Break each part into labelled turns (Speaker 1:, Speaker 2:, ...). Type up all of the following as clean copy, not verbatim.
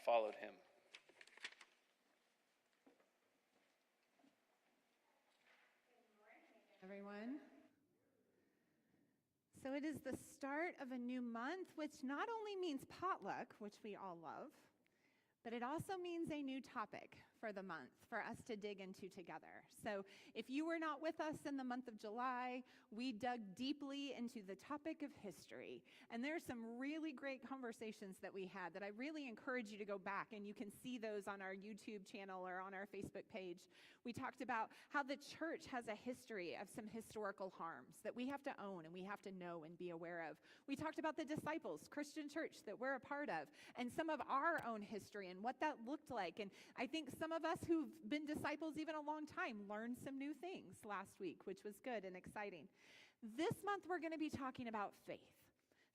Speaker 1: followed him.
Speaker 2: Everyone. So it is the start of a new month, which not only means potluck, which we all love, but it also means a new topic for the month for us to dig into together. So if you were not with us in the month of July, we dug deeply into the topic of history. And there's some really great conversations that we had that I really encourage you to go back, and you can see those on our YouTube channel or on our Facebook page. We talked about how the church has a history of some historical harms that we have to own and we have to know and be aware of. We talked about the disciples, Christian church that we're a part of, and some of our own history and what that looked like. And I think some of us who've been disciples even a long time learned some new things last week, which was good and exciting. This month, we're going to be talking about faith.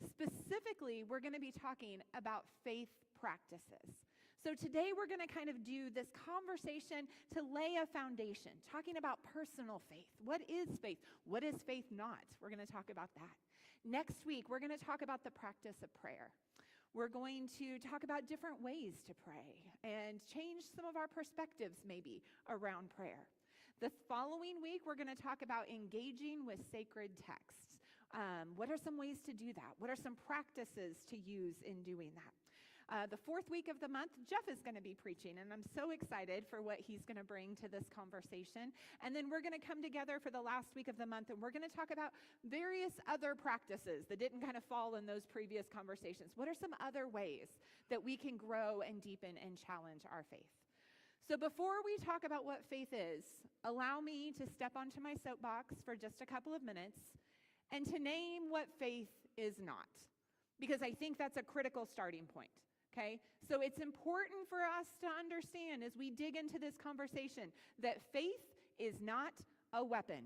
Speaker 2: Specifically, we're going to be talking about faith practices. So today, we're going to kind of do this conversation to lay a foundation, talking about personal faith. What is faith? What is faith not? We're going to talk about that. Next week, we're going to talk about the practice of prayer. We're going to talk about different ways to pray and change some of our perspectives maybe around prayer. The following week, we're going to talk about engaging with sacred texts. What are some ways to do that? What are some practices to use in doing that? The fourth week of the month, Jeff is going to be preaching, and I'm so excited for what he's going to bring to this conversation. And then we're going to come together for the last week of the month, and we're going to talk about various other practices that didn't kind of fall in those previous conversations. What are some other ways that we can grow and deepen and challenge our faith? So before we talk about what faith is, allow me to step onto my soapbox for just a couple of minutes and to name what faith is not, because I think that's a critical starting point. Okay, so it's important for us to understand as we dig into this conversation that faith is not a weapon.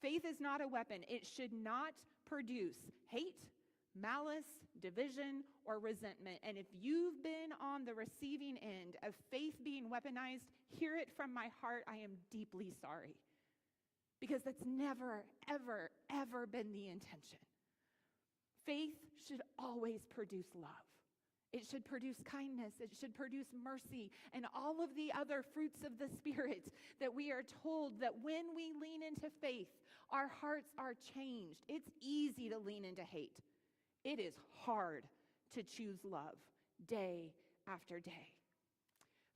Speaker 2: Faith is not a weapon. It should not produce hate, malice, division, or resentment. And if you've been on the receiving end of faith being weaponized, hear it from my heart. I am deeply sorry, because that's never, ever, ever been the intention. Faith should always produce love. It should produce kindness. It should produce mercy and all of the other fruits of the Spirit that we are told that when we lean into faith, our hearts are changed. It's easy to lean into hate. It is hard to choose love day after day.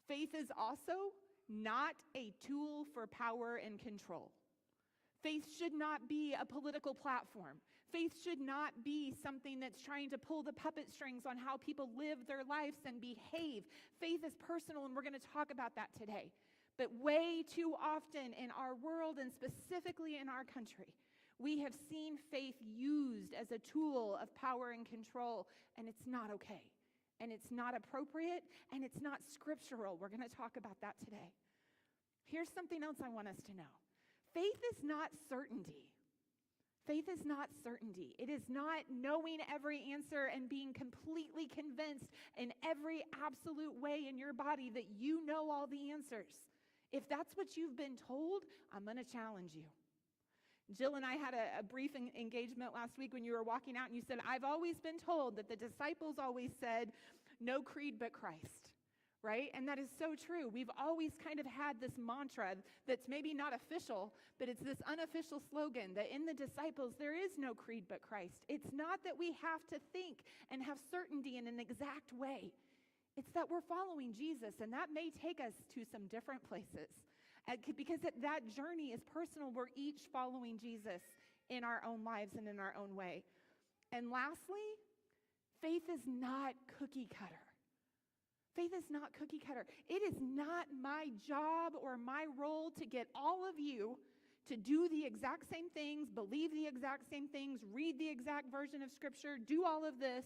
Speaker 2: Faith is also not a tool for power and control. Faith should not be a political platform. Faith should not be something that's trying to pull the puppet strings on how people live their lives and behave. Faith is personal, and we're going to talk about that today. But way too often in our world, and specifically in our country, we have seen faith used as a tool of power and control, and it's not okay. And it's not appropriate, and it's not scriptural. We're going to talk about that today. Here's something else I want us to know. Faith is not certainty. Faith is not certainty. It is not knowing every answer and being completely convinced in every absolute way in your body that you know all the answers. If that's what you've been told, I'm going to challenge you. Jill and I had a brief engagement last week when you were walking out, and you said, I've always been told that the disciples always said, no creed but Christ. Right? And that is so true. We've always kind of had this mantra that's maybe not official, but it's this unofficial slogan that in the disciples, there is no creed but Christ. It's not that we have to think and have certainty in an exact way. It's that we're following Jesus, and that may take us to some different places because that journey is personal. We're each following Jesus in our own lives and in our own way. And lastly, faith is not cookie cutter. Faith is not cookie cutter. It is not my job or my role to get all of you to do the exact same things, believe the exact same things, read the exact version of Scripture, do all of this.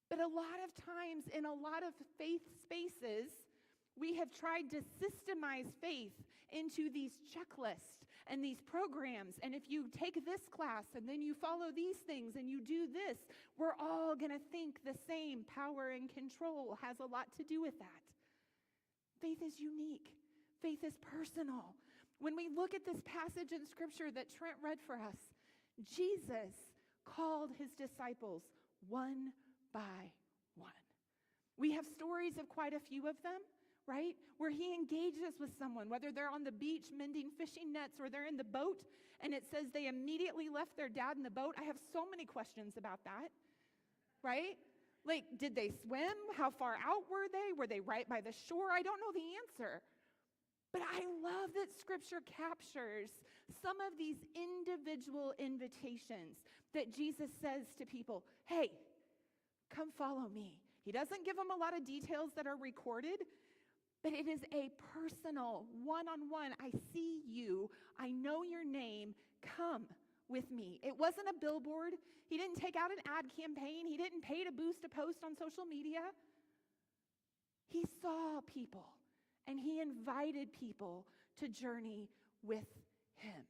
Speaker 2: But a lot of times in a lot of faith spaces, we have tried to systemize faith into these checklists and these programs. And if you take this class and then you follow these things and you do this, we're all going to think the same. Power and control has a lot to do with that. Faith is unique. Faith is personal. When we look at this passage in Scripture that Trent read for us, Jesus called his disciples one by one. We have stories of quite a few of them, right? Where he engages with someone, whether they're on the beach mending fishing nets or they're in the boat, and it says they immediately left their dad in the boat. I have so many questions about that, right? Like, did they swim? How far out were they? Were they right by the shore? I don't know the answer. But I love that Scripture captures some of these individual invitations that Jesus says to people, hey, come follow me. He doesn't give them a lot of details that are recorded, but it is a personal, one-on-one, I see you, I know your name, come with me. It wasn't a billboard. He didn't take out an ad campaign. He didn't pay to boost a post on social media. He saw people, and he invited people to journey with him.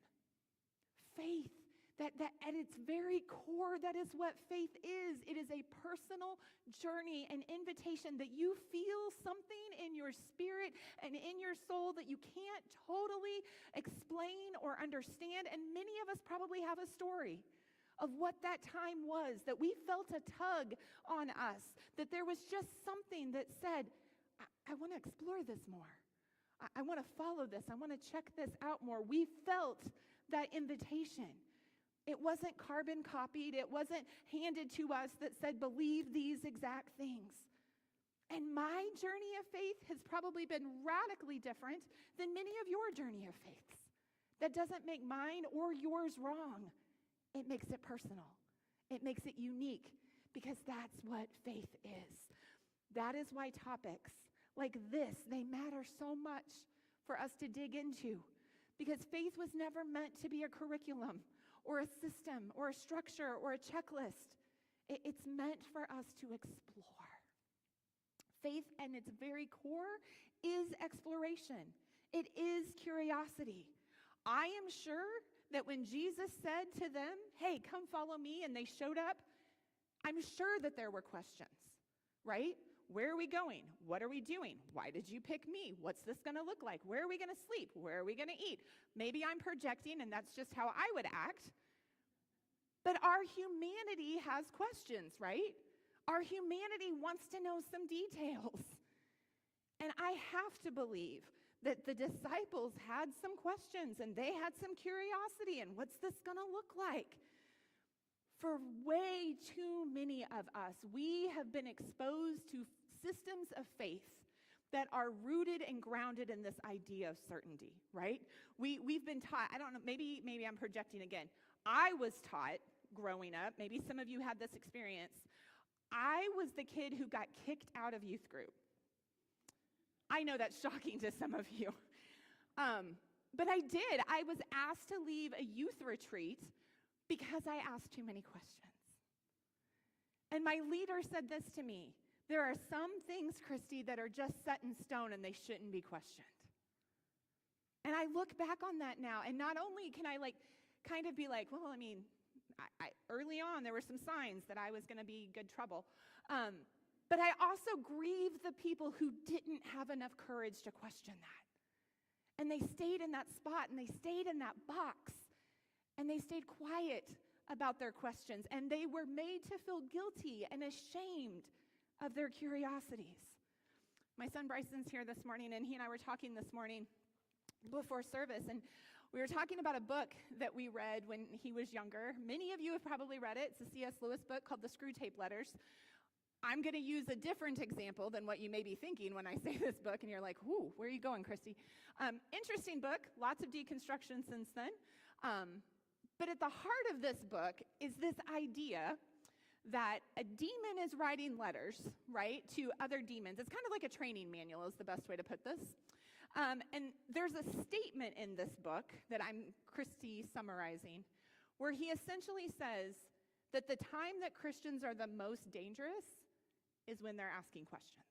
Speaker 2: Faith, that at its very core, that is what faith is. It is a personal journey, an invitation that you feel something in your spirit and in your soul that you can't totally explain or understand. And many of us probably have a story of what that time was, that we felt a tug on us, that there was just something that said, I want to explore this more. I want to follow this. I want to check this out more. We felt that invitation. It wasn't carbon copied. It wasn't handed to us that said, believe these exact things. And my journey of faith has probably been radically different than many of your journey of faiths. That doesn't make mine or yours wrong. It makes it personal. It makes it unique, because that's what faith is. That is why topics like this, they matter so much for us to dig into, because faith was never meant to be a curriculum or a system or a structure or a checklist. It's meant for us to explore. Faith at its very core is exploration. It is curiosity. I am sure that when Jesus said to them, hey, come follow me, and they showed up, I'm sure that there were questions, right? Where are we going? What are we doing? Why did you pick me? What's this going to look like? Where are we going to sleep? Where are we going to eat? Maybe I'm projecting, and that's just how I would act. But our humanity has questions, right? Our humanity wants to know some details. And I have to believe that the disciples had some questions, and they had some curiosity, and what's this going to look like? For way too many of us, we have been exposed to systems of faith that are rooted and grounded in this idea of certainty, right? We've been taught, I don't know, maybe I'm projecting again. I was taught growing up, maybe some of you had this experience, I was the kid who got kicked out of youth group. I know that's shocking to some of you. But I did. I was asked to leave a youth retreat because I asked too many questions. And my leader said this to me, there are some things, Christy, that are just set in stone and they shouldn't be questioned. And I look back on that now, and not only can I kind of be like, well, I mean, I early on there were some signs that I was going to be good trouble. But I also grieve the people who didn't have enough courage to question that. And they stayed in that spot, and they stayed in that box, and they stayed quiet about their questions, and they were made to feel guilty and ashamed of their curiosities. My son Bryson's here this morning, and he and I were talking this morning before service, and we were talking about a book that we read when he was younger. Many of you have probably read it. It's a C.S. Lewis book called The Screwtape Letters. I'm going to use a different example than what you may be thinking when I say this book, and you're like, whoo, where are you going, Christy? Interesting book, lots of deconstruction since then. But at the heart of this book is this idea that a demon is writing letters, right, to other demons. It's kind of like a training manual is the best way to put this. And there's a statement in this book that I'm, Christy, summarizing, where he essentially says that the time that Christians are the most dangerous is when they're asking questions.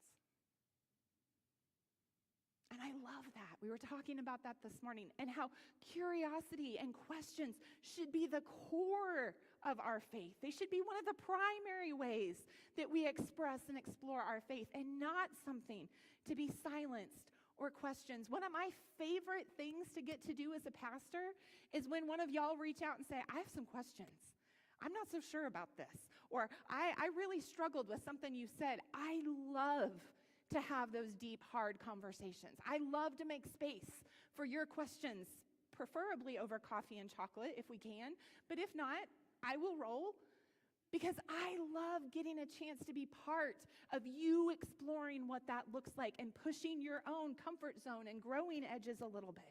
Speaker 2: And I love that. We were talking about that this morning, and how curiosity and questions should be the core of our faith. They should be one of the primary ways that we express and explore our faith, and not something to be silenced or questions. One of my favorite things to get to do as a pastor is when one of y'all reach out and say, I have some questions. I'm not so sure about this. Or I really struggled with something you said. I love to have those deep, hard conversations. I love to make space for your questions, preferably over coffee and chocolate if we can. But if not, I will roll, because I love getting a chance to be part of you exploring what that looks like and pushing your own comfort zone and growing edges a little bit.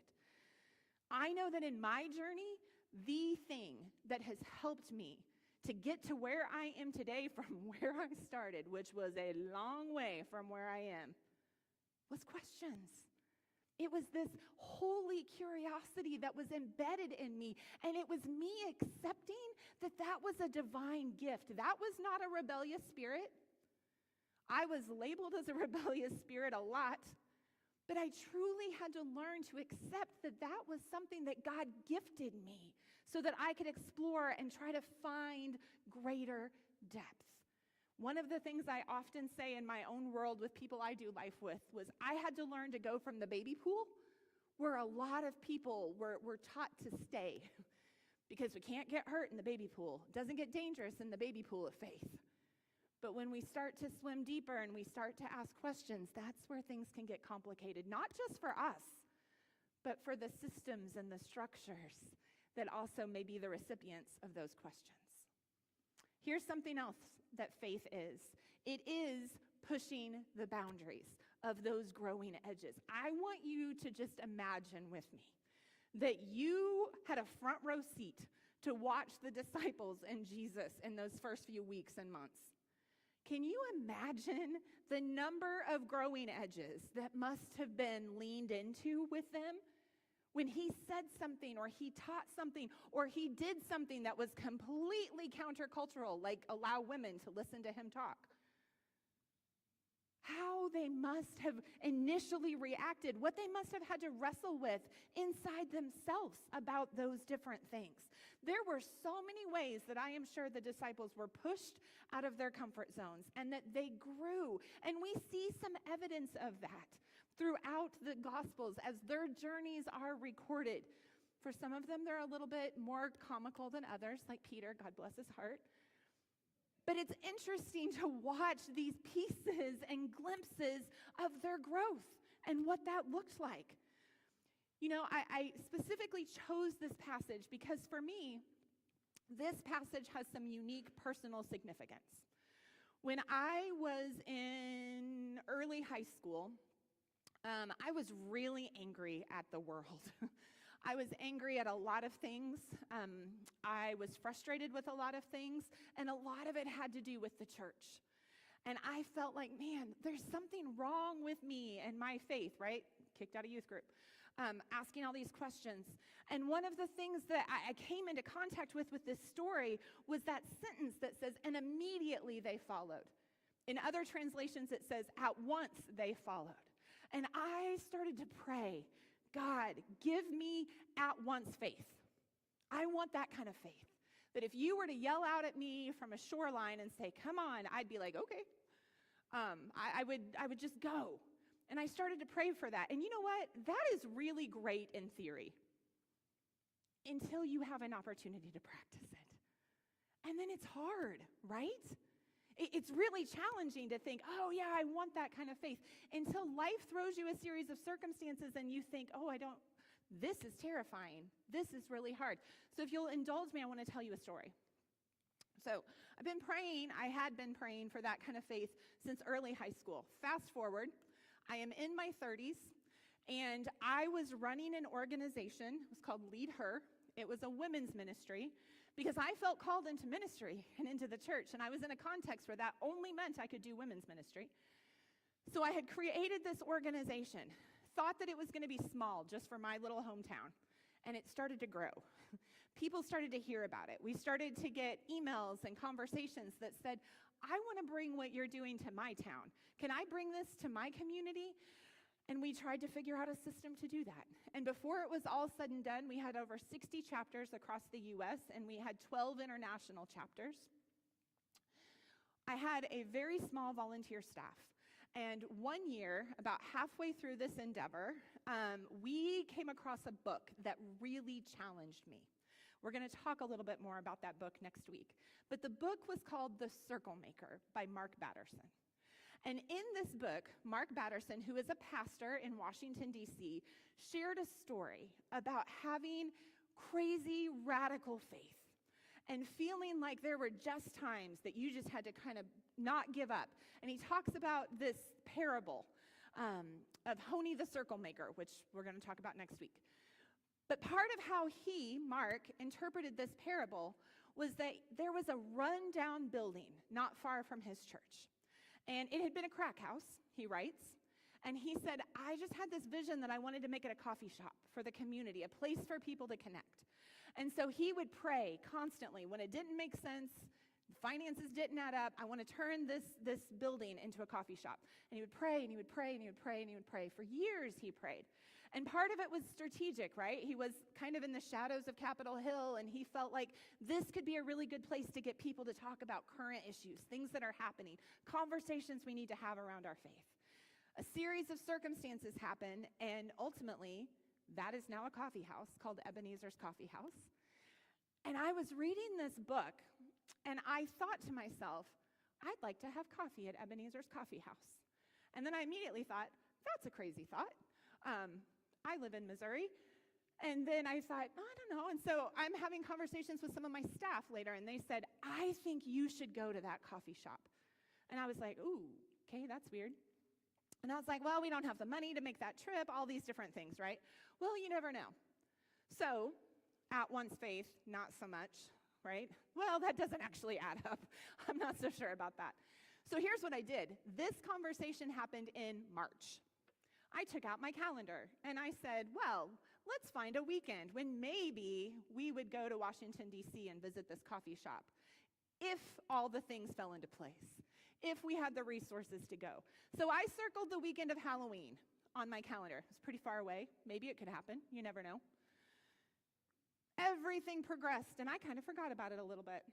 Speaker 2: I know that in my journey, the thing that has helped me to get to where I am today from where I started, which was a long way from where I am, was questions. It was this holy curiosity that was embedded in me, and it was me accepting that that was a divine gift. That was not a rebellious spirit. I was labeled as a rebellious spirit a lot, but I truly had to learn to accept that that was something that God gifted me so that I could explore and try to find greater depth. One of the things I often say in my own world with people I do life with was I had to learn to go from the baby pool, where a lot of people were taught to stay because we can't get hurt in the baby pool. It doesn't get dangerous in the baby pool of faith. But when we start to swim deeper and we start to ask questions, that's where things can get complicated, not just for us, but for the systems and the structures that also may be the recipients of those questions. Here's something else that faith is. It is pushing the boundaries of those growing edges. I want you to just imagine with me that you had a front row seat to watch the disciples and Jesus in those first few weeks and months. Can you imagine the number of growing edges that must have been leaned into with them? When he said something, or he taught something, or he did something that was completely countercultural, like allow women to listen to him talk. How they must have initially reacted, what they must have had to wrestle with inside themselves about those different things. There were so many ways that I am sure the disciples were pushed out of their comfort zones and that they grew. And we see some evidence of that throughout the Gospels as their journeys are recorded. For some of them, they're a little bit more comical than others, like Peter, God bless his heart. But it's interesting to watch these pieces and glimpses of their growth and what that looked like. You know, I specifically chose this passage because for me, this passage has some unique personal significance. When I was in early high school, I was really angry at the world. I was angry at a lot of things. I was frustrated with a lot of things, and a lot of it had to do with the church. And I felt like, man, there's something wrong with me and my faith, right? Kicked out of youth group, asking all these questions. And one of the things that I came into contact with this story was that sentence that says, and immediately they followed. In other translations, it says, at once they followed. And I started to pray, God, give me at once faith. I want that kind of faith. That if you were to yell out at me from a shoreline and say, come on, I'd be like, okay. I would just go. And I started to pray for that. And you know what? That is really great in theory until you have an opportunity to practice it. And then it's hard, right? It's really challenging to think, oh yeah, I want that kind of faith, until life throws you a series of circumstances and you think, oh, this is terrifying. This is really hard. So if you'll indulge me, I want to tell you a story. So I had been praying for that kind of faith since early high school. Fast forward, I am in my 30s, and I was running an organization. It was called Lead Her. It was a women's ministry, because I felt called into ministry and into the church, and I was in a context where that only meant I could do women's ministry. So I had created this organization, thought that it was going to be small just for my little hometown, and it started to grow. People started to hear about it. We started to get emails and conversations that said, I want to bring what you're doing to my town. Can I bring this to my community? And we tried to figure out a system to do that. And before it was all said and done, we had over 60 chapters across the U.S., and we had 12 international chapters. I had a very small volunteer staff. And one year, about halfway through this endeavor, we came across a book that really challenged me. We're going to talk a little bit more about that book next week. But the book was called The Circle Maker by Mark Batterson. And in this book, Mark Batterson, who is a pastor in Washington, D.C., shared a story about having crazy, radical faith and feeling like there were just times that you just had to kind of not give up. And he talks about this parable of Honi the Circle Maker, which we're going to talk about next week. But part of how he, Mark, interpreted this parable was that there was a rundown building not far from his church. And it had been a crack house, he writes. And he said, I just had this vision that I wanted to make it a coffee shop for the community, a place for people to connect. And so he would pray constantly when it didn't make sense, finances didn't add up, I want to turn this building into a coffee shop. And he would pray, and he would pray, and he would pray, and he would pray. For years he prayed. And part of it was strategic, right? He was kind of in the shadows of Capitol Hill, and he felt like this could be a really good place to get people to talk about current issues, things that are happening, conversations we need to have around our faith. A series of circumstances happen, and ultimately, that is now a coffee house called Ebenezer's Coffee House. And I was reading this book, and I thought to myself, I'd like to have coffee at Ebenezer's Coffee House. And then I immediately thought, that's a crazy thought. I live in Missouri. And then I thought, I don't know. And so I'm having conversations with some of my staff later, and they said, I think you should go to that coffee shop. And I was like, ooh, okay, that's weird. And I was like, well, we don't have the money to make that trip, all these different things, right? Well, you never know. So, at once faith, not so much, right? Well, that doesn't actually add up. I'm not so sure about that. So here's what I did. This conversation happened in March. I took out my calendar and I said, well, let's find a weekend when maybe we would go to Washington, D.C. and visit this coffee shop if all the things fell into place, if we had the resources to go. So I circled the weekend of Halloween on my calendar. It's pretty far away. Maybe it could happen. You never know. Everything progressed, and I kind of forgot about it a little bit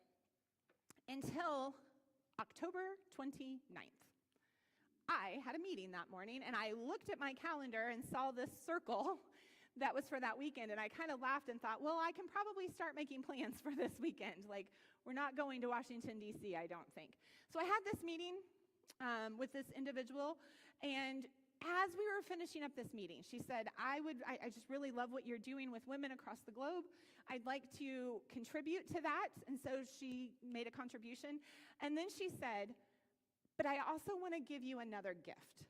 Speaker 2: until October 29th. I had a meeting that morning, and I looked at my calendar and saw this circle that was for that weekend, and I kind of laughed and thought, well, I can probably start making plans for this weekend. Like, we're not going to Washington, D.C., I don't think. So I had this meeting with this individual, and as we were finishing up this meeting, she said, I just really love what you're doing with women across the globe. I'd like to contribute to that. And so she made a contribution. And then she said, but I also want to give you another gift.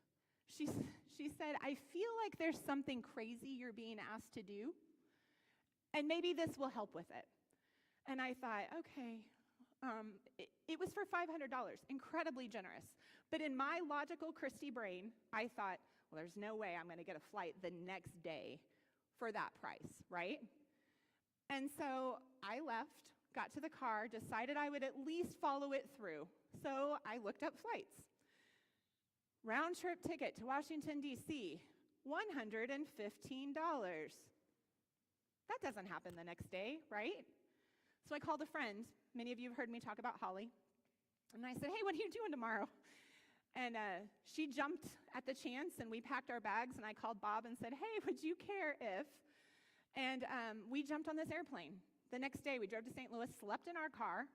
Speaker 2: She said, I feel like there's something crazy you're being asked to do, and maybe this will help with it. And I thought, okay. It was for $500, incredibly generous. But in my logical Christy brain, I thought, well, there's no way I'm going to get a flight the next day for that price, right? And so I left, got to the car, decided I would at least follow it through. So I looked up flights. Round trip ticket to Washington, D.C., $115. That doesn't happen the next day, right? So I called a friend. Many of you have heard me talk about Holly. And I said, hey, what are you doing tomorrow? And she jumped at the chance, and we packed our bags, and I called Bob and said, hey, would you care if? And we jumped on this airplane. The next day, we drove to St. Louis, slept in our car,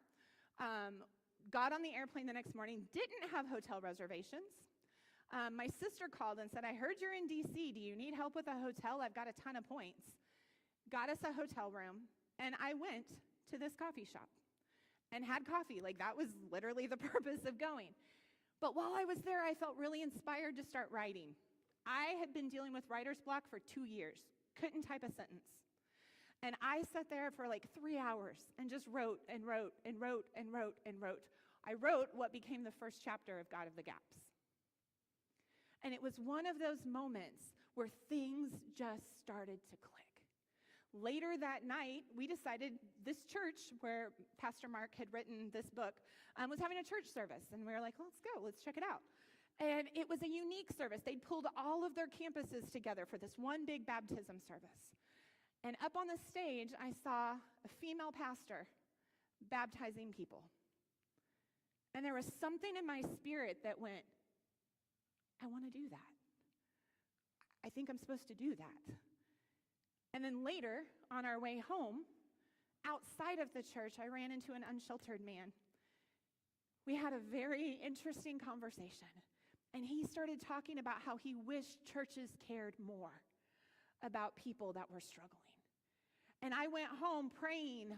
Speaker 2: got on the airplane the next morning, didn't have hotel reservations. My sister called and said, I heard you're in D.C. Do you need help with a hotel? I've got a ton of points. Got us a hotel room, and I went to this coffee shop and had coffee. Like, that was literally the purpose of going. But while I was there, I felt really inspired to start writing. I had been dealing with writer's block for 2 years, couldn't type a sentence. And I sat there for like 3 hours and just wrote and wrote and wrote and wrote and wrote. I wrote what became the first chapter of God of the Gaps. And it was one of those moments where things just started to click. Later that night, we decided this church where Pastor Mark had written this book was having a church service. And we were like, let's go, let's check it out. And it was a unique service. They'd pulled all of their campuses together for this one big baptism service. And up on the stage, I saw a female pastor baptizing people. And there was something in my spirit that went, I want to do that. I think I'm supposed to do that. And then later, on our way home, outside of the church, I ran into an unsheltered man. We had a very interesting conversation, and he started talking about how he wished churches cared more about people that were struggling. And I went home praying,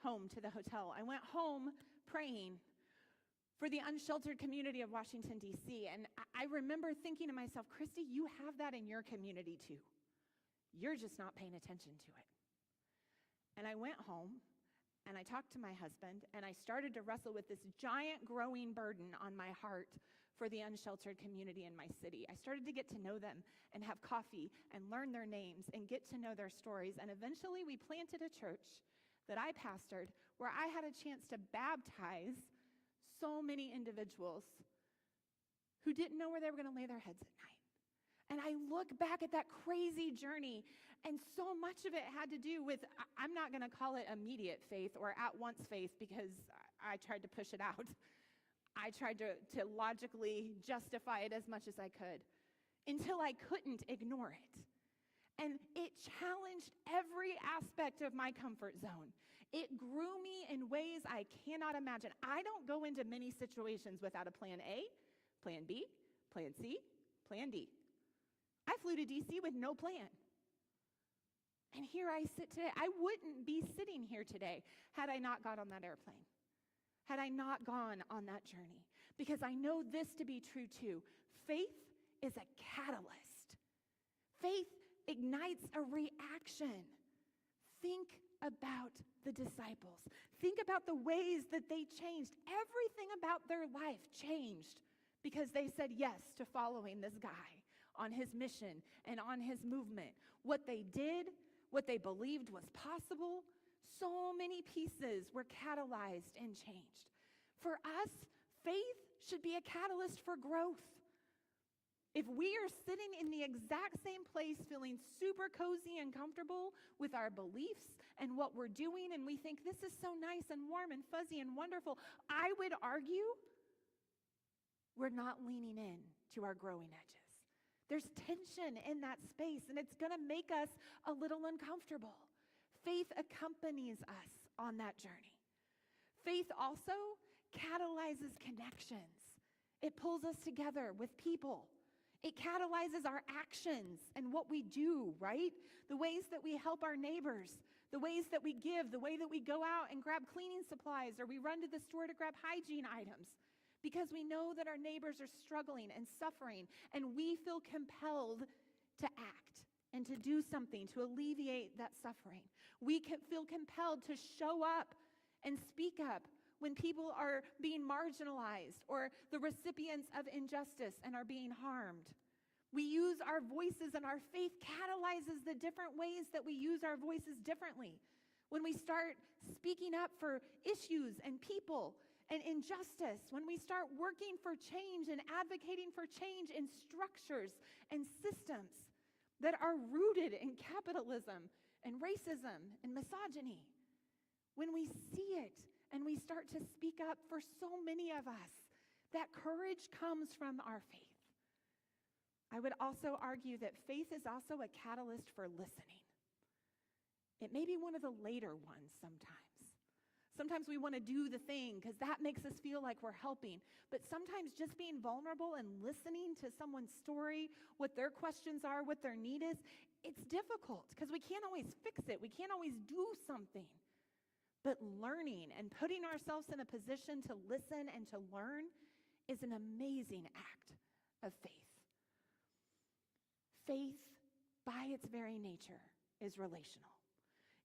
Speaker 2: home to the hotel. I went home praying for the unsheltered community of Washington, D.C. And I remember thinking to myself, Christy, you have that in your community too. You're just not paying attention to it. And I went home, and I talked to my husband, and I started to wrestle with this giant growing burden on my heart for the unsheltered community in my city. I started to get to know them and have coffee and learn their names and get to know their stories. And eventually we planted a church that I pastored where I had a chance to baptize so many individuals who didn't know where they were going to lay their heads at night. And I look back at that crazy journey, and so much of it had to do with, I'm not going to call it immediate faith or at-once faith because I tried to push it out. I tried to logically justify it as much as I could until I couldn't ignore it. And it challenged every aspect of my comfort zone. It grew me in ways I cannot imagine. I don't go into many situations without a plan A, plan B, plan C, plan D. I flew to D.C. with no plan. And here I sit today. I wouldn't be sitting here today had I not got on that airplane, had I not gone on that journey. Because I know this to be true too. Faith is a catalyst. Faith ignites a reaction. Think about the disciples. Think about the ways that they changed. Everything about their life changed because they said yes to following this guy on his mission and on his movement. What they did, what they believed was possible, so many pieces were catalyzed and changed. For us, faith should be a catalyst for growth. If we are sitting in the exact same place feeling super cozy and comfortable with our beliefs and what we're doing, and we think this is so nice and warm and fuzzy and wonderful, I would argue we're not leaning in to our growing edges. There's tension in that space, and it's going to make us a little uncomfortable. Faith accompanies us on that journey. Faith also catalyzes connections. It pulls us together with people. It catalyzes our actions and what we do, right? The ways that we help our neighbors, the ways that we give, the way that we go out and grab cleaning supplies, or we run to the store to grab hygiene items. Because we know that our neighbors are struggling and suffering, and we feel compelled to act and to do something to alleviate that suffering. We can feel compelled to show up and speak up when people are being marginalized or the recipients of injustice and are being harmed. We use our voices, and our faith catalyzes the different ways that we use our voices differently. When we start speaking up for issues and people and injustice, when we start working for change and advocating for change in structures and systems that are rooted in capitalism and racism and misogyny, when we see it and we start to speak up for so many of us, that courage comes from our faith. I would also argue that faith is also a catalyst for listening. It may be one of the later ones sometimes. Sometimes we want to do the thing because that makes us feel like we're helping. But sometimes just being vulnerable and listening to someone's story, what their questions are, what their need is, it's difficult because we can't always fix it. We can't always do something. But learning and putting ourselves in a position to listen and to learn is an amazing act of faith. Faith, by its very nature, is relational.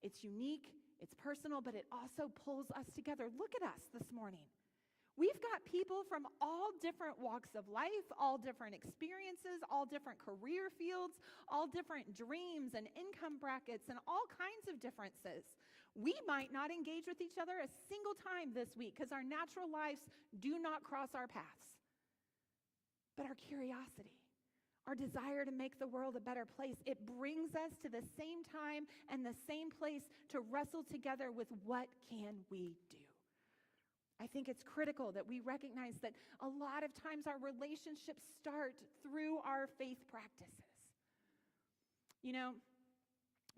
Speaker 2: It's unique. It's personal, but it also pulls us together. Look at us this morning. We've got people from all different walks of life, all different experiences, all different career fields, all different dreams and income brackets, and all kinds of differences. We might not engage with each other a single time this week because our natural lives do not cross our paths. But our curiosity, our desire to make the world a better place, it brings us to the same time and the same place to wrestle together with what can we do. I think it's critical that we recognize that a lot of times our relationships start through our faith practices. You know,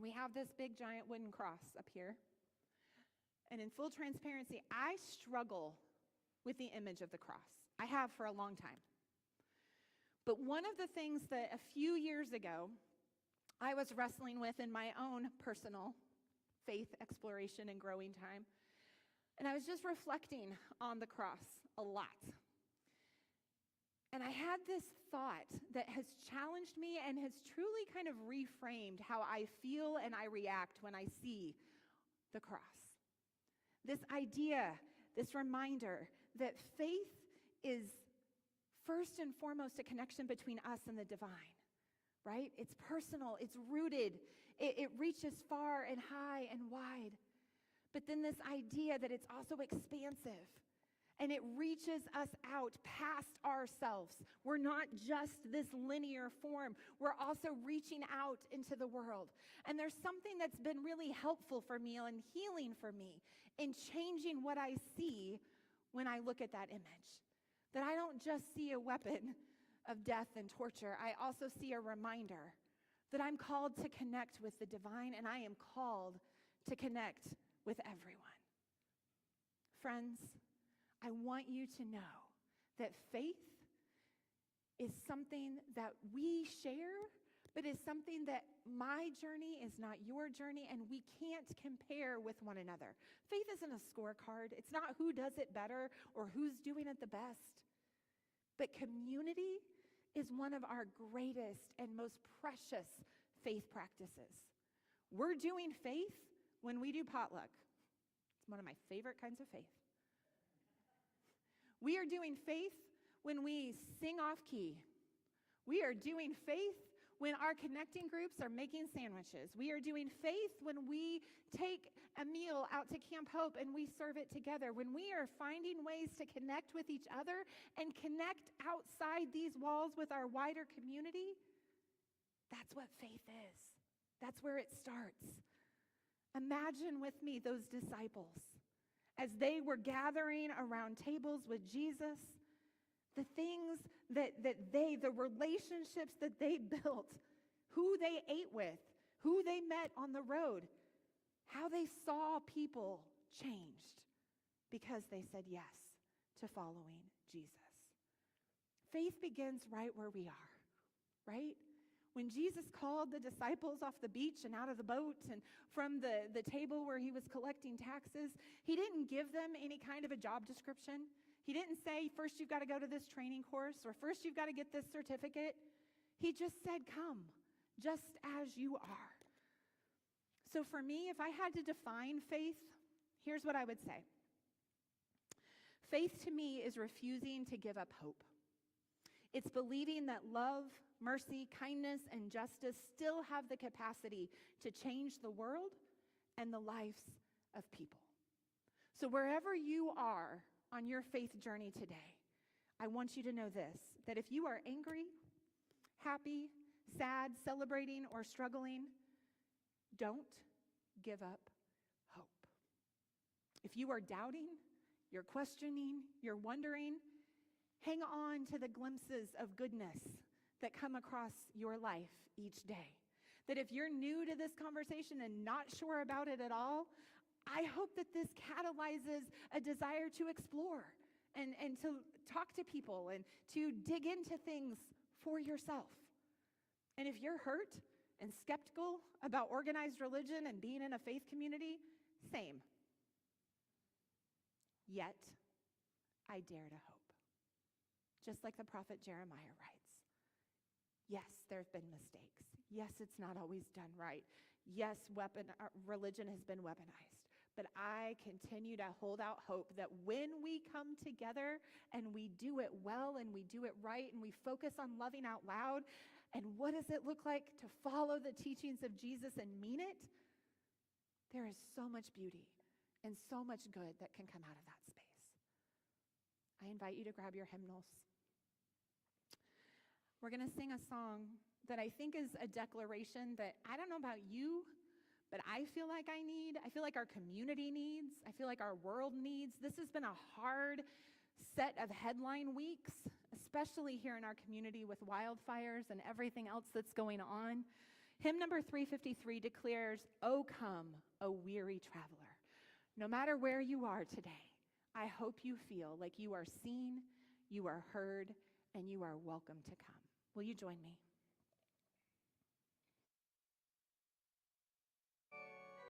Speaker 2: we have this big giant wooden cross up here, And in full transparency, I struggle with the image of the cross. I have for a long time. But one of the things that a few years ago I was wrestling with in my own personal faith exploration and growing time, and I was just reflecting on the cross a lot. And I had this thought that has challenged me and has truly kind of reframed how I feel and I react when I see the cross. This idea, this reminder that faith is first and foremost a connection between us and the divine, right? It's personal, it's rooted, it reaches far and high and wide. But then this idea that it's also expansive and it reaches us out past ourselves. We're not just this linear form. We're also reaching out into the world. And there's something that's been really helpful for me and healing for me in changing what I see when I look at that image. That I don't just see a weapon of death and torture. I also see a reminder that I'm called to connect with the divine, and I am called to connect with everyone. Friends, I want you to know that faith is something that we share, but is something that my journey is not your journey, and we can't compare with one another. Faith isn't a scorecard. It's not who does it better or who's doing it the best. But community is one of our greatest and most precious faith practices. We're doing faith when we do potluck. It's one of my favorite kinds of faith. We are doing faith when we sing off key. We are doing faith when our connecting groups are making sandwiches. We are doing faith when we take a meal out to Camp Hope and we serve it together. When we are finding ways to connect with each other and connect outside these walls with our wider community, that's what faith is. That's where it starts. Imagine with me those disciples as they were gathering around tables with Jesus. The things the relationships that they built, who they ate with, who they met on the road, how they saw people changed because they said yes to following Jesus. Faith begins right where we are, right? When Jesus called the disciples off the beach and out of the boat and from the table where he was collecting taxes, he didn't give them any kind of a job description. He didn't say, first you've got to go to this training course, or first you've got to get this certificate. He just said, come, just as you are. So for me, if I had to define faith, here's what I would say. Faith to me is refusing to give up hope. It's believing that love, mercy, kindness, and justice still have the capacity to change the world and the lives of people. So wherever you are on your faith journey today, I want you to know this, that if you are angry, happy, sad, celebrating, or struggling, don't give up hope. If you are doubting, you're questioning, you're wondering, hang on to the glimpses of goodness that come across your life each day. That if you're new to this conversation and not sure about it at all, I hope that this catalyzes a desire to explore and to talk to people and to dig into things for yourself. And if you're hurt and skeptical about organized religion and being in a faith community, same. Yet, I dare to hope. Just like the prophet Jeremiah writes. Yes, there have been mistakes. Yes, it's not always done right. Yes, religion has been weaponized. But I continue to hold out hope that when we come together and we do it well and we do it right and we focus on loving out loud, and what does it look like to follow the teachings of Jesus and mean it? There is so much beauty and so much good that can come out of that space. I invite you to grab your hymnals. We're going to sing a song that I think is a declaration that I don't know about you, but I feel like I need. I feel like our community needs. I feel like our world needs. This has been a hard set of headline weeks, especially here in our community with wildfires and everything else that's going on. Hymn number 353 declares, "O come, O weary traveler. No matter where you are today, I hope you feel like you are seen, you are heard, and you are welcome to come. Will you join me?